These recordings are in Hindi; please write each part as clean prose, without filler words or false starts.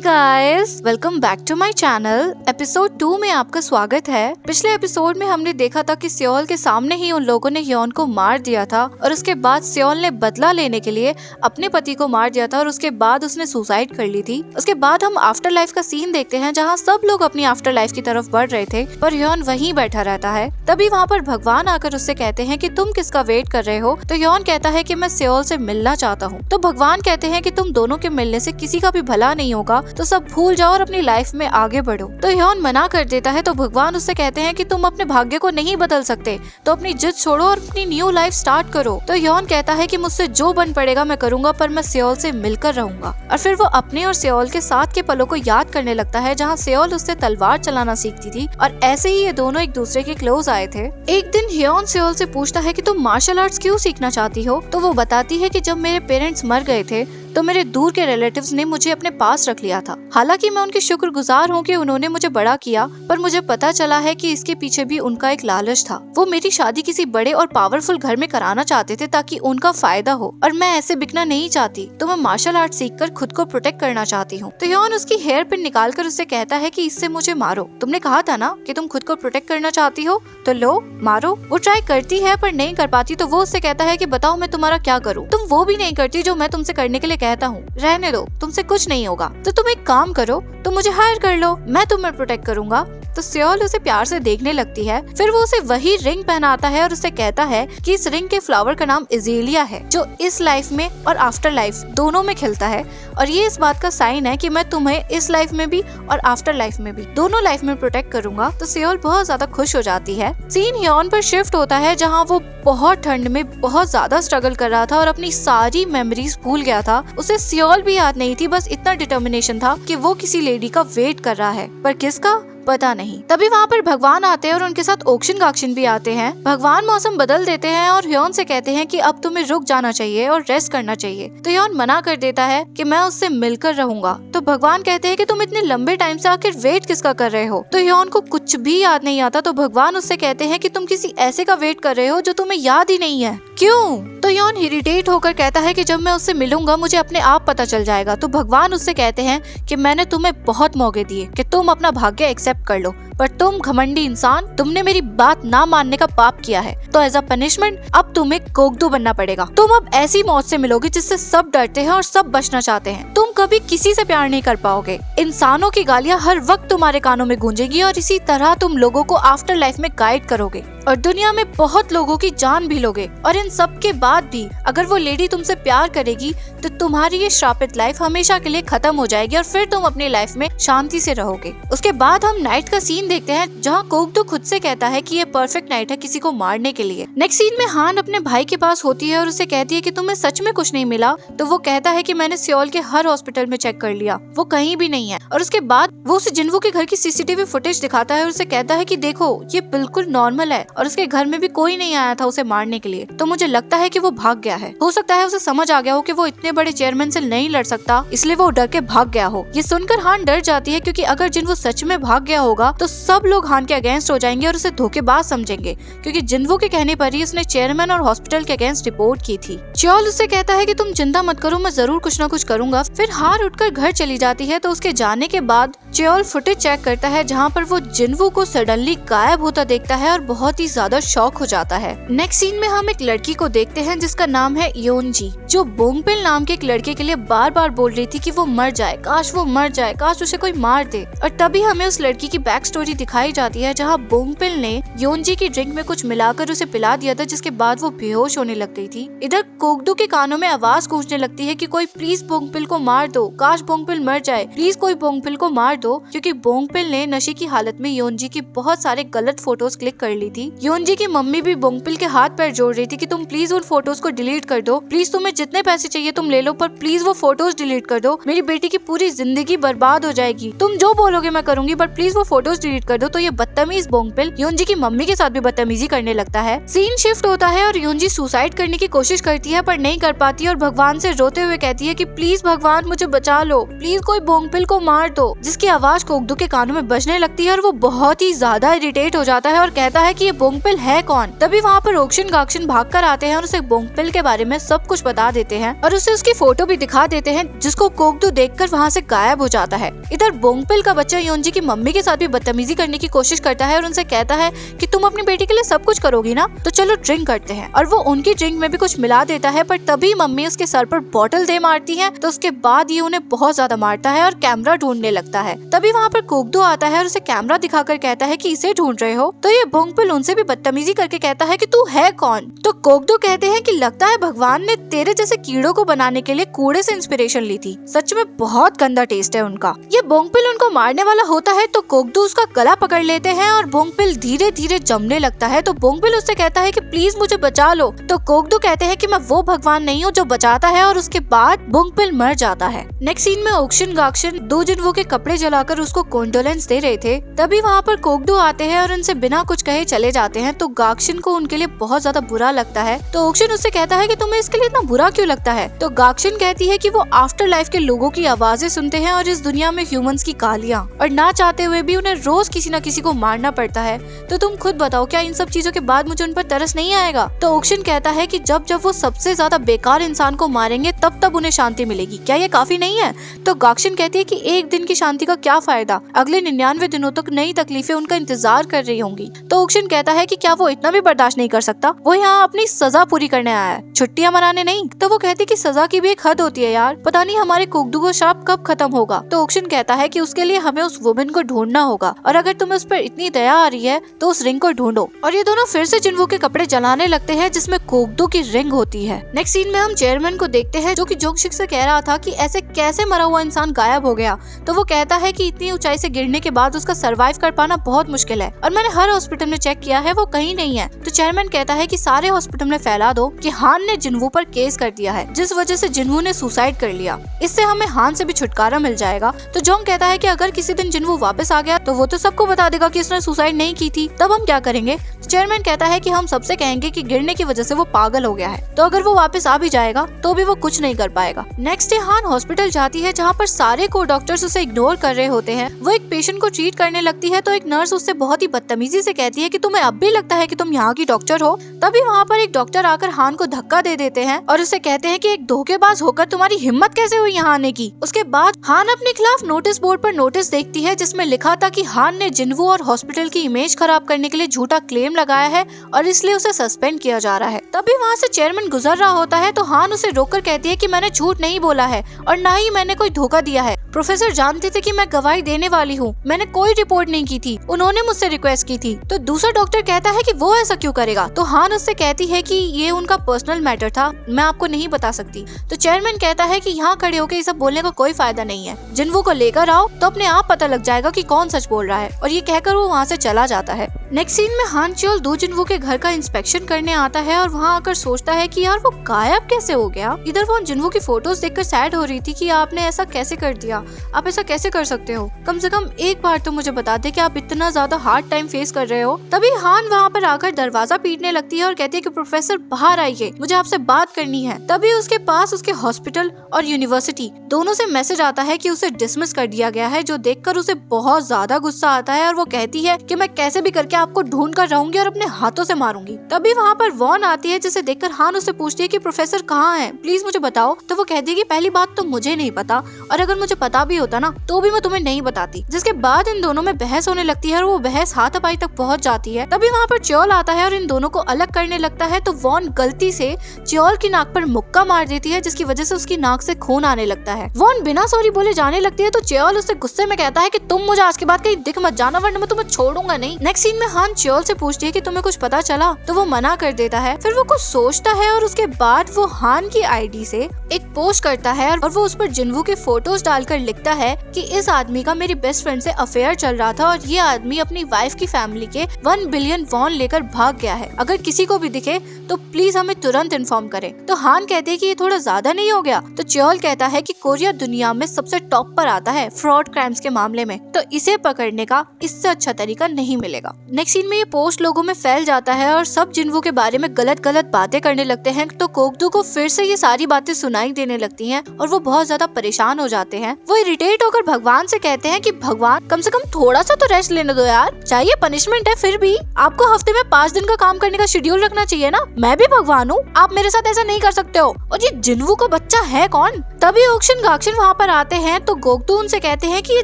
Guys, welcome back to my channel. Episode 2 में आपका स्वागत है। पिछले एपिसोड में हमने देखा था कि सियोल के सामने ही उन लोगों ने ह्योन को मार दिया था और उसके बाद सियोल ने बदला लेने के लिए अपने पति को मार दिया था और उसके बाद उसने सुसाइड कर ली थी। उसके बाद हम आफ्टर लाइफ का सीन देखते हैं जहाँ सब लोग अपनी आफ्टर लाइफ की तरफ बढ़ रहे थे पर ह्योन वहीं बैठा रहता है। तभी वहाँ पर भगवान आकर उससे कहते हैं कि तुम किसका वेट कर रहे हो। तो ह्योन कहता है कि मैं सियोल से मिलना चाहता हूँ। तो भगवान कहते हैं कि तुम दोनों के मिलने से किसी का भी भला नहीं होगा, तो सब भूल जाओ और अपनी लाइफ में आगे बढ़ो। तो ह्योन मना कर देता है। तो भगवान उससे कहते हैं कि तुम अपने भाग्य को नहीं बदल सकते, तो अपनी जिद छोड़ो और अपनी न्यू लाइफ स्टार्ट करो। तो ह्योन कहता है कि मुझसे जो बन पड़ेगा मैं करूंगा, पर मैं सियोल से मिलकर रहूंगा। और फिर वो अपने और सियोल के साथ के पलों को याद करने लगता है जहाँ सियोल उससे तलवार चलाना सीखती थी और ऐसे ही ये दोनों एक दूसरे के क्लोज आए थे। एक दिन ह्योन सियोल से पूछता है कि तुम मार्शल आर्ट्स क्यों सीखना चाहती हो। तो वो बताती है कि जब मेरे पेरेंट्स मर गए थे तो मेरे दूर के रिलेटिव्स ने मुझे अपने पास रख लिया था। हालांकि मैं उनकी शुक्रगुजार हूँ कि उन्होंने मुझे बड़ा किया, पर मुझे पता चला है कि इसके पीछे भी उनका एक लालच था। वो मेरी शादी किसी बड़े और पावरफुल घर में कराना चाहते थे ताकि उनका फायदा हो, और मैं ऐसे बिकना नहीं चाहती। तो मैं मार्शल आर्ट सीखकर खुद को प्रोटेक्ट करना चाहती हूँ। तो ह्योन उसकी हेयर पिन निकाल कर उससे कहता है कि इससे मुझे मारो। तुमने कहा था ना कि तुम खुद को प्रोटेक्ट करना चाहती हो, तो लो मारो। वो ट्राई करती है पर नहीं कर पाती। तो वो उससे कहता है कि बताओ मैं तुम्हारा क्या करूँ। तुम वो भी नहीं करती जो मैं तुमसे करने के लिए कहता हूँ। रहने दो, तुमसे कुछ नहीं होगा। तो तुम एक काम करो, तुम मुझे हायर कर लो, मैं तुम्हें प्रोटेक्ट करूंगा। तो सियोल उसे प्यार से देखने लगती है। फिर वो उसे वही रिंग पहनाता है और उसे कहता है कि इस रिंग के फ्लावर का नाम इजेलिया है, जो इस लाइफ में और आफ्टर लाइफ दोनों में खिलता है, और ये इस बात का साइन है कि मैं तुम्हें इस लाइफ में भी और आफ्टर लाइफ में भी दोनों लाइफ में प्रोटेक्ट करूंगा। तो सियोल बहुत ज्यादा खुश हो जाती है। सीन ह्योन पर शिफ्ट होता है जहाँ वो बहुत ठंड में बहुत ज्यादा स्ट्रगल कर रहा था और अपनी सारी मेमोरीज भूल गया था। उसे सियोल भी याद नहीं थी, बस इतना डिटर्मिनेशन था कि वो किसी लेडी का वेट कर रहा है, पर किसका पता नहीं। तभी वहाँ पर भगवान आते हैं और उनके साथ ओक्शिन भी आते हैं। भगवान मौसम बदल देते हैं और ह्योन से कहते हैं कि अब तुम्हें रुक जाना चाहिए और रेस्ट करना चाहिए। तो ह्योन मना कर देता है कि मैं उससे मिलकर रहूंगा। तो भगवान कहते हैं कि तुम इतने लंबे टाइम से आखिर वेट किसका कर रहे हो। तो ह्योन को कुछ भी याद नहीं आता। तो भगवान उससे कहते हैं कि तुम किसी ऐसे का वेट कर रहे हो जो तुम्हें याद ही नहीं है। क्यों? तो ह्योन इरिटेट होकर कहता है कि जब मैं उससे मिलूंगा मुझे अपने आप पता चल जाएगा। तो भगवान उससे कहते हैं कि मैंने तुम्हें बहुत मौके दिए कि तुम अपना भाग्य एक्सेप्ट कर लो, पर तुम घमंडी इंसान, तुमने मेरी बात ना मानने का पाप किया है। तो एज अ पनिशमेंट अब तुम्हें कोगदू बनना पड़ेगा। तुम अब ऐसी मौत से मिलोगे जिससे सब डरते हैं और सब बचना चाहते हैं। तुम कभी किसी से प्यार नहीं कर पाओगे। इंसानों की गालियां हर वक्त तुम्हारे कानों में गूंजेगी और इसी तरह तुम लोगों को आफ्टर लाइफ में गाइड करोगे और दुनिया में बहुत लोगों की जान भी लोगे। और इन सब के बाद भी अगर वो लेडी तुमसे प्यार करेगी तो तुम्हारी ये श्रापित लाइफ हमेशा के लिए खत्म हो जाएगी और फिर तुम अपनी लाइफ में शांति से रहोगे। उसके बाद हम नाइट का सीन देखते हैं जहाँ कोगदू खुद से कहता है कि ये परफेक्ट नाइट है किसी को मारने के लिए। नेक्स्ट सीन में हान अपने भाई के पास होती है और उसे कहती है कि तुम्हें सच में कुछ नहीं मिला। तो वो कहता है कि मैंने सियोल के हर हॉस्पिटल में चेक कर लिया, वो कहीं भी नहीं है। और उसके बाद वो उसे जिन्वू के घर की सीसीटीवी फुटेज दिखाता है और उसे कहता है कि देखो ये बिल्कुल नॉर्मल है और उसके घर में भी कोई नहीं आया था उसे मारने के लिए। तो मुझे लगता है कि वो भाग गया है। हो सकता है उसे समझ आ गया हो कि वो इतने बड़े चेयरमैन से नहीं लड़ सकता, इसलिए वो डर के भाग गया हो। ये सुनकर हान डर जाती है क्योंकि अगर जिन्वू सच में भाग गया होगा तो सब लोग हान के अगेंस्ट हो जाएंगे और उसे धोखेबाज समझेंगे, क्योंकि जिन्वू के कहने पर ही उसने चेयरमैन और हॉस्पिटल के अगेंस्ट रिपोर्ट की थी। सियोल उससे कहता है कि तुम चिंता मत करो, मैं जरूर कुछ न कुछ करूंगा। फिर हार उठकर घर चली जाती है। तो उसके जाने के बाद सियोल फुटेज चेक करता है जहाँ पर वो जिन्वू को सडनली गायब होता देखता है और बहुत ही ज्यादा शॉक हो जाता है। नेक्स्ट सीन में हम एक लड़की को देखते हैं जिसका नाम है योनजी, जो बोंगपिल नाम के एक लड़के के लिए बार बार बोल रही थी कि वो मर जाए, काश वो मर जाए, काश उसे कोई मार दे। और तभी हमें उस लड़की की बैक स्टोरी दिखाई जाती है जहाँ बोंगपिल ने योनजी की ड्रिंक में कुछ मिलाकर उसे पिला दिया था, जिसके बाद वो बेहोश होने लग गई थी। इधर कोगदू के कानों में आवाज गूंजने लगती है कि कोई प्लीज बोंगपिल को मार दो, काश बोंगपिल मर जाए, प्लीज कोई बोंगपिल को मार दो, क्योंकि बोंगपिल ने नशे की हालत में योनजी की बहुत सारे गलत फोटोज क्लिक कर ली थी। योनजी की मम्मी भी बोंगपिल के हाथ पैर जोड़ रही थी कि तुम प्लीज उन फोटोज को डिलीट कर दो, प्लीज तुम्हें जितने पैसे चाहिए तुम ले लो, पर प्लीज वो फोटोज डिलीट कर दो, मेरी बेटी की पूरी जिंदगी बर्बाद हो जाएगी, तुम जो बोलोगे मैं करूंगी, पर प्लीज वो फोटोज डिलीट कर दो। तो ये बदतमीज बोंगपिल योनजी की मम्मी के साथ भी बदतमीजी करने लगता है। सीन शिफ्ट होता है और योनजी सुसाइड करने की कोशिश करती है पर नहीं कर पाती और भगवान से रोते हुए कहती है कि प्लीज भगवान मुझे बचा लो, प्लीज कोई बोंगपिल को मार दो। जिसकी आवाज कोगदू के कानों में बजने लगती है और वो बहुत ही ज्यादा इरिटेट हो जाता है और कहता है कि ये बोंगपिल है कौन। तभी वहाँ पर ओक्शिन गाक्शिन भाग कर आते हैं और उसे बोंगपिल के बारे में सब कुछ बता देते हैं और उसे उसकी फोटो भी दिखा देते हैं, जिसको कोगदू देखकर वहाँ से गायब हो जाता है। इधर बोंगपिल का बच्चा योनजी की मम्मी के साथ भी बदतमीजी करने की कोशिश करता है और उनसे कहता है कि तुम अपनी बेटी के लिए सब कुछ करोगी ना, तो चलो ड्रिंक करते हैं। और वो उनकी ड्रिंक में भी कुछ मिला देता है, पर तभी मम्मी उसके सर पर बॉटल दे मारती है। तो उसके बाद ये उन्हें बहुत ज्यादा मारता है और कैमरा ढूंढने लगता है। तभी वहाँ पर कोगदू आता है और उसे कैमरा दिखाकर कहता है कि इसे ढूंढ रहे हो। तो ये बोंगपिल उनसे भी बदतमीजी करके कहता है कि तू है कौन। तो कोगदू कहते हैं कि लगता है भगवान ने तेरे जैसे कीड़ों को बनाने के लिए कूड़े से इंस्पिरेशन ली थी। सच में बहुत गंदा टेस्ट है उनका। ये बोंगपिल उनको मारने वाला होता है तो कोगदू उसका गला पकड़ लेते हैं और बोंगपिल धीरे धीरे जमने लगता है। तो बोंगपिल उससे कहता है कि प्लीज मुझे बचा लो। तो कोगदू कहते हैं कि मैं वो भगवान नहीं हूँ जो बचाता है, और उसके बाद बोंगपिल मर जाता है। नेक्स्ट सीन में ओक्शिन गाक्शिन दो जिन्वो के कपड़े जलाकर उसको कॉन्डोलेंस दे रहे थे। तभी वहाँ पर कोगदू आते हैं और उनसे बिना कुछ कहे चले जाते हैं। तो गाक्शिन को उनके लिए बहुत ज्यादा बुरा लगता है। तो ओक्शिन उससे कहता है कि तुम्हें इसके लिए इतना बुरा क्यों लगता है। तो गाक्शिन कहती है कि वो आफ्टर लाइफ के लोगों की आवाजें सुनते हैं और इस दुनिया में ह्यूमंस की गालियाँ, और ना चाहते हुए भी उन्हें रोज किसी न किसी को मारना पड़ता है। तो तुम खुद बताओ, क्या इन सब चीजों के बाद मुझे उन पर तरस नहीं आएगा। तो ओक्शिन कहता है कि जब जब वो सबसे ज्यादा बेकार इंसान को मारेंगे तब तब उन्हें शांति मिलेगी, क्या ये काफी नहीं है। तो गाक्शिन कहती है कि एक दिन की शांति का क्या फायदा, अगले 99 दिनों तक नई तकलीफें उनका इंतजार कर रही होंगी। तो ओक्शिन कहता है कि क्या वो इतना भी बर्दाश्त नहीं कर सकता, वो यहाँ अपनी सजा पूरी करने आया है, छुट्टियां मनाने नहीं। तो वो कहती कि सजा की भी एक हद होती है यार, पता नहीं हमारे कोगदू का श्राप कब खत्म होगा। तो ओक्शिन कहता है कि उसके लिए हमें उस वुमन को ढूंढना होगा, और अगर तुम्हें उस पर इतनी दया आ रही है तो उस रिंग को ढूंढो। और ये दोनों फिर से जिन्वो के कपड़े जलाने लगते हैं जिसमें कोगदू की रिंग होती है। नेक्स्ट सीन में हम चेयरमैन को देखते हैं जो कि जोंगशिक से कह रहा था कि ऐसे कैसे मरा हुआ इंसान गायब हो गया। तो वो कहता है कि इतनी ऊंचाई से गिरने के बाद उसका सरवाइव कर पाना बहुत मुश्किल है, और मैंने हर हॉस्पिटल में चेक किया है, वो कहीं नहीं है। तो चेयरमैन कहता है कि सारे हॉस्पिटल में फैला दो कि हान ने जिन्वो पर केस कर दिया है, जिस वजह से जिन्वो ने सुसाइड कर लिया, इससे हमें हान से भी छुटकारा मिल जाएगा। तो जोंग कहता है कि अगर किसी दिन जिन्वो वापस आ गया तो वो तो सबको बता देगा कि उसने सुसाइड नहीं की थी, तब हम क्या करेंगे। चेयरमैन कहता है कि हम सबसे कहेंगे कि गिरने की वजह से वो पागल हो गया है, तो अगर वो वापस आ भी जाएगा तो भी वो कुछ नहीं कर पाएगा। नेक्स्ट डे हान हॉस्पिटल जाती है जहाँ पर सारे को डॉक्टर्स उसे इग्नोर कर रहे होते हैं। वो एक पेशेंट को ट्रीट करने लगती है तो एक नर्स उससे बहुत ही बदतमीजी से कहती है कि तुम्हें अब भी लगता है कि तुम यहाँ की डॉक्टर हो। तभी वहाँ पर एक डॉक्टर आकर हान को धक्का दे देते हैं और उसे कहते हैं कि एक धोखेबाज होकर तुम्हारी हिम्मत कैसे हुई यहाँ आने की। उसके बाद हान अपने खिलाफ नोटिस बोर्ड पर नोटिस देखती है जिसमें लिखा था कि हान ने जिन्वो और हॉस्पिटल की इमेज खराब करने के लिए झूठा क्लेम लगाया है और इसलिए उसे सस्पेंड किया जा रहा है। तभी वहाँ से चेयरमैन गुजर रहा होता है तो हान उसे रोककर कहती है कि मैंने झूठ नहीं बोला है और ना ही मैंने कोई धोखा दिया है। प्रोफेसर जानते थे कि मैं गवाही देने वाली हूँ, मैंने कोई रिपोर्ट नहीं की थी, उन्होंने मुझसे रिक्वेस्ट की थी। तो दूसरा डॉक्टर कहता है कि वो ऐसा क्यों करेगा। तो हान उससे कहती है कि ये उनका पर्सनल मैटर था, मैं आपको नहीं बता सकती। तो चेयरमैन कहता है कि यहाँ खड़े होकर ये सब बोलने का कोई फायदा नहीं है, जिन्वो को लेकर आओ तो अपने आप पता लग जाएगा कि कौन सच बोल रहा है। और ये कहकर वो वहाँ से चला जाता है। नेक्स्ट सीन में हान च्योल दो जिन्वो के घर का इंस्पेक्शन करने आता है और वहाँ आकर सोचता है कि यार वो गायब कैसे हो गया। इधर वो जिन्वो की फोटोज देखकर सैड हो रही थी कि आपने ऐसा कैसे कर दिया, आप ऐसा कैसे कर सकते हो, कम से कम एक बार तो मुझे बता दे कि आप इतना ज्यादा हार्ड टाइम फेस कर रहे हो। तभी हान वहाँ पर आकर दरवाजा पीटने लगती है और कहती है कि प्रोफेसर बाहर आइए, मुझे आपसे बात करनी है। तभी उसके पास उसके हॉस्पिटल और यूनिवर्सिटी दोनों से मैसेज आता है कि उसे डिसमिस कर दिया गया है, जो देखकर उसे बहुत ज्यादा गुस्सा आता है और वो कहती है कि मैं कैसे भी करके आपको ढूंढ कर रहूंगी और अपने हाथों से मारूंगी। तभी वहाँ पर वॉन आती है जिसे देखकर हान उसे पूछती है कि प्रोफेसर कहाँ है, प्लीज मुझे बताओ। तो वो कहती है कि पहली बात तो मुझे नहीं पता, और अगर मुझे पता भी होता ना तो भी मैं तुम्हें नहीं बताती। जिसके बाद इन दोनों में बहस होने लगती है और वो बहस हाथापाई तक पहुंच जाती है। तभी वहाँ पर च्योल आता है और इन दोनों को अलग करने लगता है। तो वॉन गलती से च्योल की नाक पर मुक्का मार देती है जिसकी वजह से उसकी नाक से खून आने लगता है। वॉन बिना सॉरी बोले जाने लगती है तो च्योल उससे गुस्से में कहता है कि तुम मुझे आज के बाद कहीं दिख मत जाना वरना मैं तुम्हें छोड़ूंगा नहीं। नेक्स्ट सीन में हान च्योल से पूछती है कि तुम्हें कुछ पता चला, तो वो मना कर देता है। फिर वो कुछ सोचता है और उसके बाद वो हान की आईडी से एक पोस्ट करता है और वो उस पर जिन्वो के फोटोज डालकर लिखता है कि इस आदमी का मेरी बेस्ट फ्रेंड से अफेयर चल रहा था और ये आदमी अपनी वाइफ की फैमिली के 1 बिलियन वॉन लेकर भाग गया है, अगर किसी को भी दिखे तो प्लीज हमें तुरंत इन्फॉर्म करे। तो हान कहते हैं कि ये थोड़ा ज्यादा नहीं हो गया। तो च्योल कहता है कि कोरिया दुनिया में सबसे टॉप पर आता है फ्रॉड क्राइम्स के मामले में, तो इसे पकड़ने का इससे अच्छा तरीका नहीं मिलेगा। नेक्स्ट सीन में ये पोस्ट लोगों में फैल जाता है और सब जिन्वो के बारे में गलत गलत बातें करने लगते हैं। तो कोगदू को फिर से ये सारी बातें सुनाई देने लगती हैं और वो बहुत ज्यादा परेशान हो जाते हैं। वो इरिटेट होकर भगवान से कहते हैं कि भगवान कम से कम थोड़ा सा तो रेस्ट लेने दो यार, चाहिए पनिशमेंट है फिर भी आपको हफ्ते में 5 दिन का काम करने का शेड्यूल रखना चाहिए ना, मैं भी भगवान हूँ, आप मेरे साथ ऐसा नहीं कर सकते हो। और ये जिन्वू का बच्चा है कौन? तभी ओक्शन गाक्शन वहाँ पर आते हैं तो गोकदू उनसे कहते हैं कि ये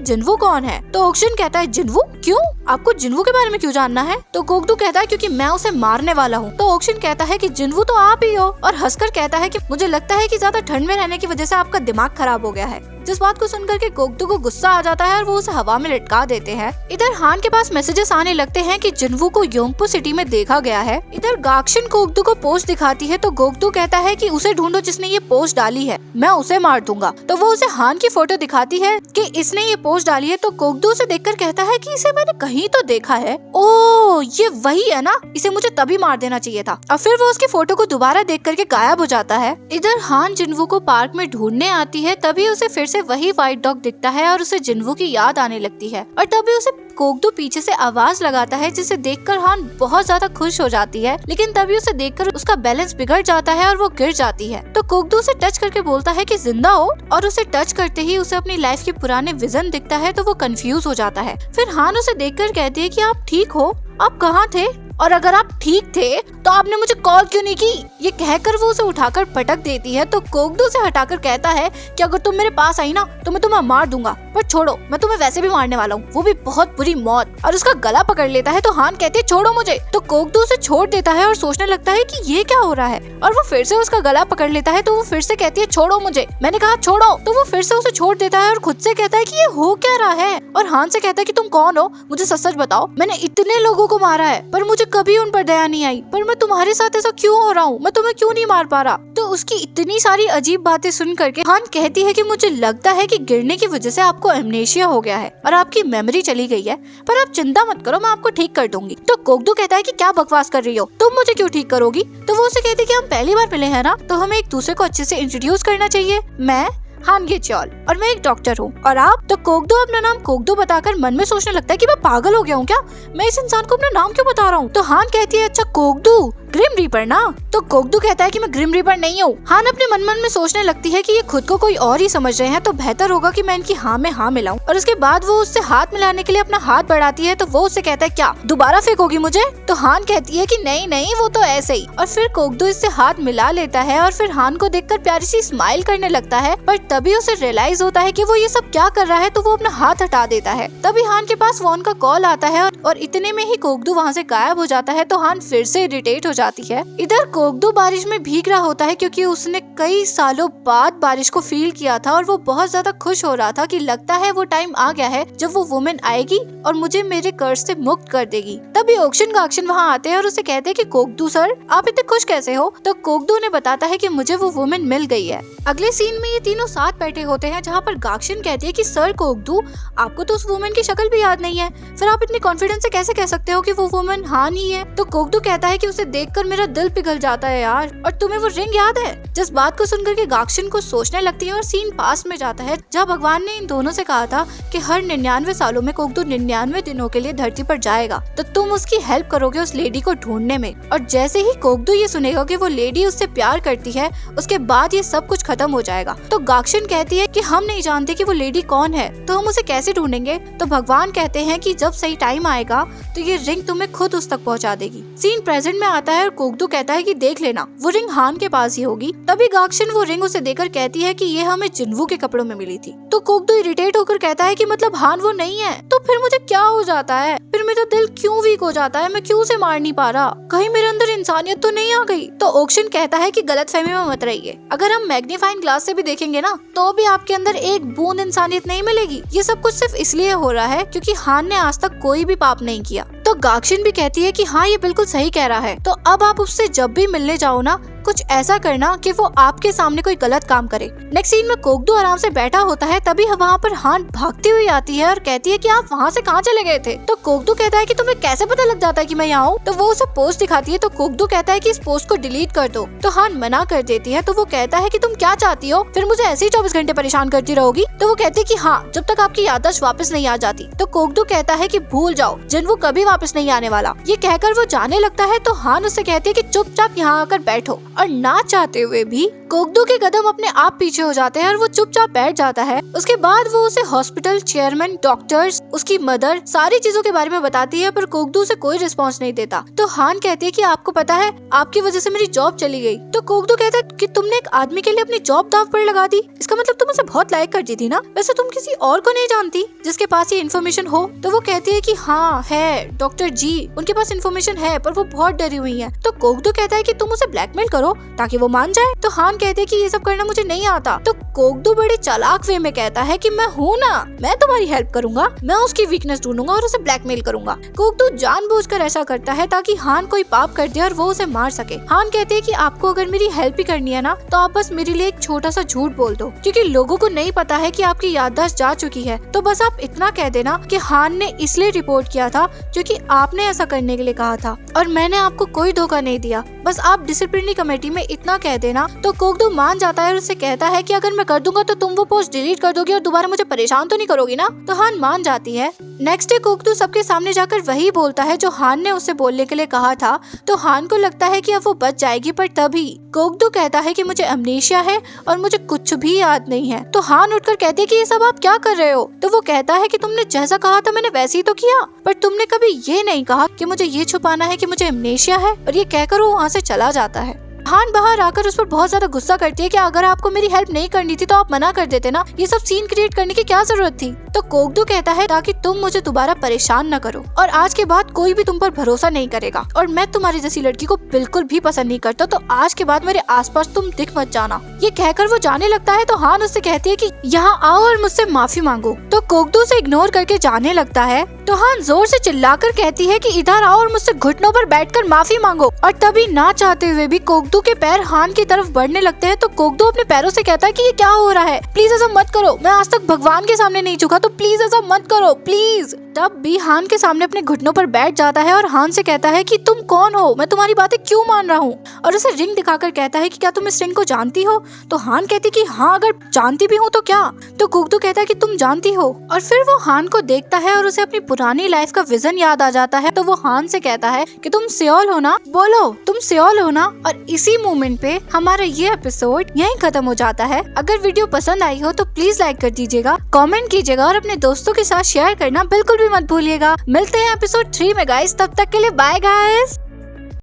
जिन्वू कौन है। तो ओक्शन कहता है जिन्वू क्यों, आपको जिन्वू के बारे में क्यों जानना है? तो गोकदू कहता है क्योंकि मैं उसे मारने वाला हूँ। तो ओक्शन कहता है कि जिन्वू तो आप ही हो, और हंसकर कहता है कि मुझे लगता है कि ज्यादा ठंड में रहने की वजह से आपका दिमाग खराब हो गया है। जिस बात को सुनकर के गोकदू को गुस्सा आ जाता है और वो उसे हवा में लटका देते हैं। इधर हान के पास मैसेजेस आने लगते हैं कि जिन्वू को योंगपो सिटी में देखा गया है। इधर गाक्शन गोकदू को पोस्ट दिखाती है तो गोकदू कहता है कि उसे ढूंढो जिसने ये पोस्ट डाली है, मैं उसे मार दूंगा। तो वो उसे हान की फोटो दिखाती है कि इसने ये पोस्ट डाली है। तो गोकदू उसे देखकर कहता है कि इसे मैंने कहीं तो देखा है, ओ ये वही है ना, इसे मुझे तभी मार देना चाहिए था। और फिर वो उसकी फोटो को दोबारा देख करके गायब हो जाता है। इधर हान जिन्वू को पार्क में ढूंढने आती है, तभी उसे फिर से वही व्हाइट डॉग दिखता है और उसे जिन्वू की याद आने लगती है। और तभी उसे गोकदू पीछे से आवाज लगाता है जिसे देखकर हान बहुत ज्यादा खुश हो जाती है, लेकिन तभी उसे देखकर उसका बैलेंस बिगड़ जाता है और वो गिर जाती है। तो गोकदू उसे टच करके बोलता है कि जिंदा हो, और उसे टच करते ही उसे अपनी लाइफ के पुराने विजन दिखता है तो वो कंफ्यूज हो जाता है। फिर हान उसे देखकर कहती है कि आप ठीक हो, आप कहाँ थे, और अगर आप ठीक थे तो आपने मुझे कॉल क्यों नहीं की? ये कहकर वो उसे उठाकर पटक देती है। तो गोकदू से हटाकर कहता है कि अगर तुम मेरे पास आई ना तो मैं तुम्हें मार दूंगा, पर छोड़ो मैं तुम्हें वैसे भी मारने वाला हूँ, वो भी बहुत बुरी मौत। और उसका गला पकड़ लेता है तो हान कहती है छोड़ो मुझे। तो गोकदू उसे छोड़ देता है और सोचने लगता है कि ये क्या हो रहा है, और वो फिर से उसका गला पकड़ लेता है। तो वो फिर से कहती है छोड़ो मुझे, मैंने कहा छोड़ो। तो वो फिर से उसे छोड़ देता है और खुद से कहता है कि ये हो क्या रहा है। और हान से कहता है कि तुम कौन हो, मुझे सच सच बताओ, मैंने इतने लोगों को मारा है पर मुझे कभी उन पर दया नहीं आई, पर मैं तुम्हारे साथ ऐसा क्यों हो रहा हूँ, मैं तुम्हें क्यों नहीं मार पा रहा। तो उसकी इतनी सारी अजीब बातें सुन करके हान कहती है कि मुझे लगता है कि गिरने की वजह से आपको एमनेशिया हो गया है और आपकी मेमोरी चली गई है, पर आप चिंता मत करो, मैं आपको ठीक कर दूंगी। तो गोकदू कहता है कि क्या बकवास कर रही हो, तुम मुझे क्यों ठीक करोगी? तो वो उसे कहती है कि हम पहली बार मिले हैं ना, तो हमें एक दूसरे को अच्छे से इंट्रोड्यूस करना चाहिए। मैं हान गेचोल और मैं एक डॉक्टर हूँ, और आप? तो गोकदू अपना नाम गोकदू बताकर मन में सोचने लगता है कि मैं पागल हो गया हूँ क्या, मैं इस इंसान को अपना नाम क्यों बता रहा हूँ। तो हान कहती है अच्छा गोकदू ग्रिम रीपर ना। तो गोकदू कहता है कि मैं ग्रिम रीपर नहीं हूँ। हान अपने मन में सोचने लगती है कि ये खुद को कोई और ही समझ रहे हैं, तो बेहतर होगा कि मैं इनकी हाँ में हाँ मिलाऊं। और उसके बाद वो उससे हाथ मिलाने के लिए अपना हाथ बढ़ाती है। तो वो उससे कहता है क्या दोबारा फेंकोगी मुझे? तो हान कहती है कि नहीं नहीं वो तो ऐसे ही। और फिर गोकदू इससे हाथ मिला लेता है और फिर हान को देखकर प्यारी सी स्माइल करने लगता है, पर तभी उसे रियलाइज होता है कि वो ये सब क्या कर रहा है, तो वो अपना हाथ हटा देता है। तभी हान के पास फोन का कॉल आता है और इतने में ही गोकदू वहाँ से गायब हो जाता है। तो हान फिर से इरिटेट हो जाती है। इधर गोकदू बारिश में भीग रहा होता है क्योंकि उसने कई सालों बाद बारिश को फील किया था और वो बहुत ज्यादा खुश हो रहा था कि लगता है वो टाइम आ गया है जब वो वुमेन आएगी और मुझे मेरे कर्ज से मुक्त कर देगी। तभी ओक्शन गाक्शन वहाँ आते हैं और उसे कहते हैं कि गोकदू सर आप इतने खुश कैसे हो? तो गोकदू ने बताता है कि मुझे वो वुमेन मिल गई है। अगले सीन में ये तीनों साथ बैठे होते हैं जहाँ पर गाक्शन कहती है कि सर गोकदू आपको तो उस वुमेन की शक्ल भी याद नहीं है, फिर आप इतने कॉन्फिडेंस से कैसे कह सकते हो कि वो वुमेन हान ही है? तो गोकदू कहता है कि उसे देखकर मेरा दिल पिघल जाता है यार, और तुम्हें वो रिंग याद है? जिस बात को सुनकर के गाक्शन को सोचने लगती है और सीन पास में जाता है जहाँ भगवान ने इन दोनों से कहा था कि हर 99 सालों में गोकदू 99 दिनों के लिए धरती पर जाएगा, तो तुम उसकी हेल्प करोगे उस लेडी को ढूंढने में। और जैसे ही गोकदू ये सुनेगा कि वो लेडी उससे प्यार करती है, उसके बाद ये सब कुछ खत्म हो जाएगा। तो गाक्शन कहती है कि हम नहीं जानते कि वो लेडी कौन है, तो हम उसे कैसे ढूंढेंगे? तो भगवान कहते हैं कि जब सही टाइम आएगा तो ये रिंग तुम्हें खुद उस तक पहुंचा देगी। सीन प्रेजेंट में आता है और गोकदू कहता है कि देख लेना वो रिंग हान के पास ही होगी। तभी गाक्शन वो रिंग उसे देकर कहती है कि ये हमें जिन्वू के कपड़ों में मिली थी। तो गोकदू इरिटेट होकर कहता है कि मतलब हान वो नहीं है, तो फिर मुझे क्या हो जाता है, फिर मेरा दिल क्यों वीक हो जाता है, मैं क्यों उसे मार नहीं पा रहा, कहीं मेरे अंदर इंसानियत तो नहीं आ गई? तो ओक्शन कहता है कि गलतफहमी में मत रहिए, अगर हम मैग्नीफाइंग ग्लास से भी देखेंगे ना तो भी आपके अंदर एक बूंद इंसानियत नहीं मिलेगी। ये सब कुछ सिर्फ इसलिए हो रहा है क्योंकि हान ने आज तक कोई भी पाप नहीं किया। तो गाक्शन भी कहती है कि हाँ ये बिल्कुल सही कह रहा है, तो अब आप उससे जब भी मिलने जाओ ना कुछ ऐसा करना कि वो आपके सामने कोई गलत काम करे। नेक्स्ट सीन में गोकदू आराम से बैठा होता है, तभी वहाँ पर हान भागती हुई आती है और कहती है कि आप वहाँ से कहाँ चले गए थे? तो गोकदू कहता है कि तुम्हें कैसे पता लग जाता है कि मैं यहाँ हूँ? तो वो उसे पोस्ट दिखाती है। तो गोकदू कहता है कि इस पोस्ट को डिलीट कर दो। तो हान मना कर देती है। तो वो कहता है कि तुम क्या चाहती हो, फिर मुझे ऐसे ही 24 घंटे परेशान करती रहोगी? तो वो कहती है कि हाँ, जब तक आपकी याददाश्त वापस नहीं आ जाती। तो गोकदू कहता है कि भूल जाओ, जिन्वू कभी वापस नहीं आने वाला। ये कहकर वो जाने लगता है। तो हान उससे कहती है कि चुपचाप यहाँ आकर बैठो, और ना चाहते हुए भी कोगदू के कदम अपने आप पीछे हो जाते हैं और वो चुपचाप बैठ जाता है। उसके बाद वो उसे हॉस्पिटल, चेयरमैन, डॉक्टर्स, उसकी मदर, सारी चीजों के बारे में बताती है, पर कोगदू से कोई रिस्पॉन्स नहीं देता। तो हान कहती है कि आपको पता है आपकी वजह से मेरी जॉब चली गई। तो कोगदू कहता है कि तुमने एक आदमी के लिए अपनी जॉब दाव पर लगा दी, इसका मतलब तुम उसे बहुत लाइक करती थी ना। वैसे तुम किसी और को नहीं जानती जिसके पास ये इन्फॉर्मेशन हो? तो वो कहती है कि हाँ है, डॉक्टर जी, उनके पास इन्फॉर्मेशन है, पर वो बहुत डरी हुई है। तो कोगदू कहता है कि तुम उसे ब्लैकमेल करो ताकि वो मान जाए। तो हान कहते हैं कि ये सब करना मुझे नहीं आता। तो कोगदू बड़े चालाक वे में कहता है कि मैं हूँ ना, मैं तुम्हारी हेल्प करूंगा, मैं उसकी वीकनेस ढूंढूंगा और उसे ब्लैकमेल करूंगा। कोगदू जानबूझकर ऐसा करता है ताकि हान कोई पाप कर दे और वो उसे मार सके। हान कहते हैं कि आपको अगर मेरी हेल्प ही करनी है ना, तो आप बस मेरे लिए एक छोटा सा झूठ बोल दो, क्योंकि लोगों को नहीं पता है कि आपकी याददाश्त जा चुकी है। तो बस आप इतना कह देना कि हान ने इसलिए रिपोर्ट किया था क्योंकि आपने ऐसा करने के लिए कहा था और मैंने आपको कोई धोखा नहीं दिया। बस आप डिसिप्लिनरी कमेटी में इतना कह देना। तो कोगदू मान जाता है और उससे कहता है कि अगर मैं कर दूंगा तो तुम वो पोस्ट डिलीट कर दोगी और दोबारा मुझे परेशान तो नहीं करोगी ना। तो हान मान जाती है। नेक्स्ट डे कोगदू सबके सामने जाकर वही बोलता है जो हान ने उससे बोलने के लिए कहा था। तो हान को लगता है कि अब वो बच जाएगी, पर तभी कोगदू कहता है कि मुझे अमनेशिया है और मुझे कुछ भी याद नहीं है। तो हान उठकर कहती है कि ये सब आप क्या कर रहे हो? तो वो कहता है कि तुमने जैसा कहा था मैंने वैसे ही तो किया, पर तुमने कभी ये नहीं कहा कि मुझे ये छुपाना है कि मुझे अमनेशिया है। और ये कहकर वो वहाँ से चला जाता है। हान बाहर आकर उस पर बहुत ज्यादा गुस्सा करती है कि अगर आपको मेरी हेल्प नहीं करनी थी तो आप मना कर देते ना, ये सब सीन क्रिएट करने की क्या जरूरत थी? तो कोगदू कहता है ताकि तुम मुझे दोबारा परेशान न करो और आज के बाद कोई भी तुम पर भरोसा नहीं करेगा और मैं तुम्हारी जैसी लड़की को बिल्कुल भी पसंद नहीं करता, तो आज के बाद मेरे आसपास तुम दिख मत जाना। ये कहकर वो जाने लगता है। तो हान उससे कहती है कि यहाँ आओ और मुझसे माफी मांगो। तो कोगदू से इग्नोर करके जाने लगता है। तो हान जोर से चिल्लाकर कहती है कि इधर आओ और मुझसे घुटनों पर बैठकर माफी मांगो। और तभी ना चाहते हुए भी कोगदू के पैर हान की तरफ बढ़ने लगते हैं। तो कोगदू अपने पैरों से कहता है कि ये क्या हो रहा है, प्लीज ऐसा मत करो, मैं आज तक भगवान के सामने नहीं झुका, तो प्लीज ऐसा मत करो प्लीज। तब भी हान के सामने अपने घुटनों पर बैठ जाता है और हान से कहता है कि तुम कौन हो, मैं तुम्हारी बातें क्यों मान रहा हूँ, और उसे रिंग दिखाकर कहता है कि क्या तुम इस रिंग को जानती हो? तो हान कहती कि हाँ, अगर जानती भी हूँ तो क्या? तो कोगदू कहता है कि तुम जानती हो। और फिर वो हान को देखता है और उसे अपनी पुरानी लाइफ का विजन याद आ जाता है। तो वो हान से कहता है कि तुम सियोल हो ना, बोलो तुम सियोल हो ना। और इसी मोमेंट पे हमारा ये एपिसोड यहीं खत्म हो जाता है। अगर वीडियो पसंद आई हो तो प्लीज लाइक कर दीजिएगा, कमेंट कीजिएगा और अपने दोस्तों के साथ शेयर करना बिल्कुल भी मत भूलिएगा। मिलते हैं एपिसोड 3 में गाइस, तब तक के लिए बाय गाइस।